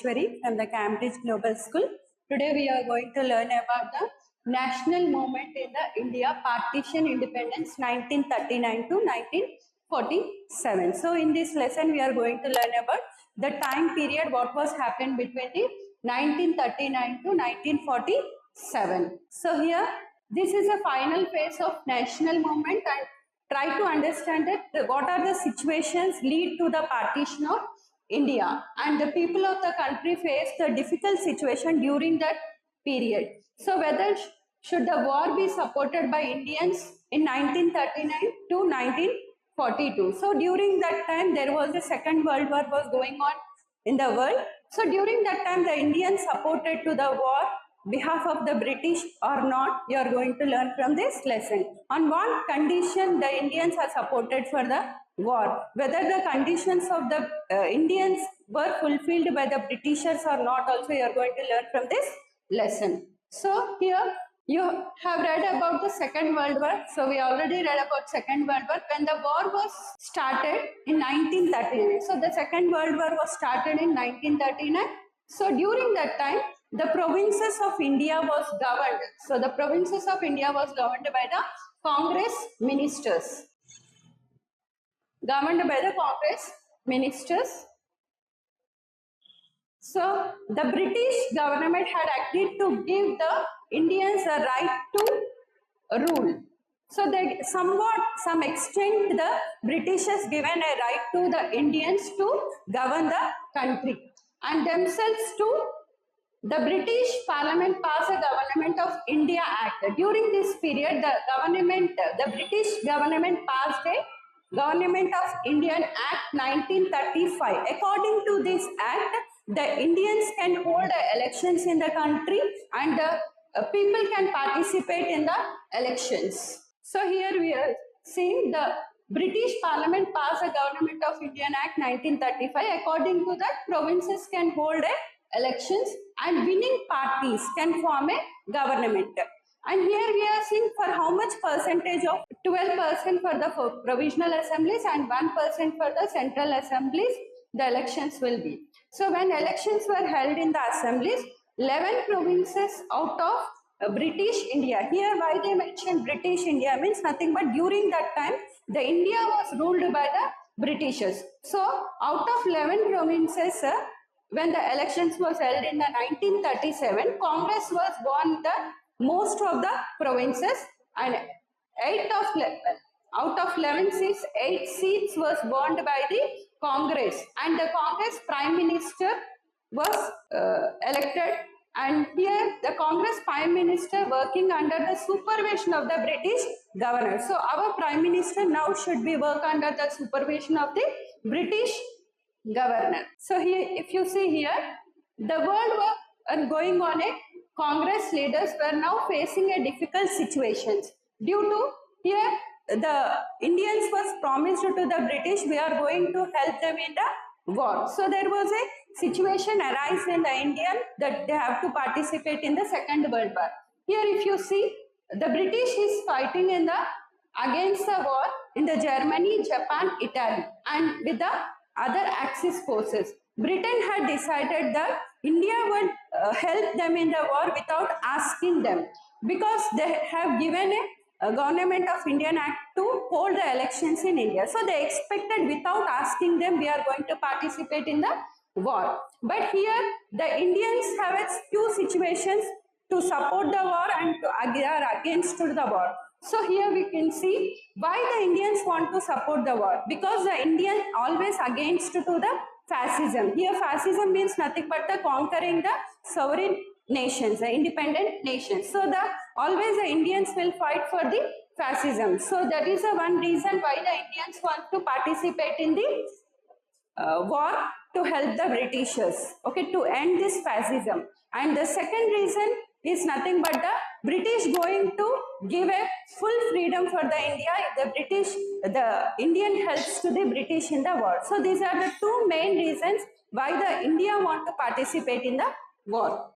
Maheshwari from the Cambridge Global School. Today we are going to learn about the national movement in the India partition independence 1939 to 1947. So in this lesson we are going to learn about the time period what was happened between the 1939 to 1947. So here this is a final phase of national movement and try to understand that what are the situations lead to the partition of India, and the people of the country faced a difficult situation during that period. So whether should the war be supported by Indians in 1939 to 1942. So during that time there was a Second World War was going on in the world. So during that time the Indians supported to the war behalf of the British or not, you are going to learn from this lesson. On what condition the Indians are supported for the war, whether the conditions of the Indians were fulfilled by the Britishers or not, also you are going to learn from this lesson. So here you have read about the Second World War. So we already read about Second World War when the war was started in 1939. So the Second World War was started in 1939. So during that time the provinces of India was governed. So the provinces of India was governed by the Congress ministers. Governed by the Congress ministers. So the British government had agreed to give the Indians a right to rule. So they some extent the British has given a right to the Indians to govern the country and themselves to. The British Parliament passed a Government of India Act. During this period, the British government passed a Government of Indian Act 1935. According to this act, the Indians can hold elections in the country and the people can participate in the elections. So here we are seeing the British Parliament passed a Government of Indian Act 1935. According to that, provinces can hold elections and winning parties can form a government. And here we are seeing for how much percentage of 12% for the provisional assemblies and 1% for the central assemblies the elections will be. So when elections were held in the assemblies, 11 provinces out of British India. Here why they mentioned British India means nothing but during that time the India was ruled by the Britishers. So out of 11 provinces when the elections was held in the 1937, Congress was won the most of the provinces and out of 11 seats, 8 seats was won by the Congress, and the Congress Prime Minister was elected, and here the Congress Prime Minister working under the supervision of the British governor. So our Prime Minister now should be work under the supervision of the British governor. So here if you see here the world war going on, a Congress leaders were now facing a difficult situations due to here the Indians was promised to the British we are going to help them in the war. So there was a situation arise in the Indian that they have to participate in the Second World War. Here if you see the British is fighting in the against the war in the Germany, Japan, Italy and with the other Axis forces. Britain had decided that India would help them in the war without asking them because they have given a Government of Indian Act to hold the elections in India. So they expected without asking them we are going to participate in the war. But here the Indians have a few situations to support the war and to are against the war. So here we can see why the Indians want to support the war, because the Indian always against to the fascism. Here fascism means nothing but the conquering the sovereign nations, the independent nations. So always the Indians will fight for the fascism. So that is the one reason why the Indians want to participate in the war to help the Britishers, okay, to end this fascism. And the second reason is nothing but the British going to give a full freedom for the India if the Indian helps to the British in the war. So these are the two main reasons why the India want to participate in the war.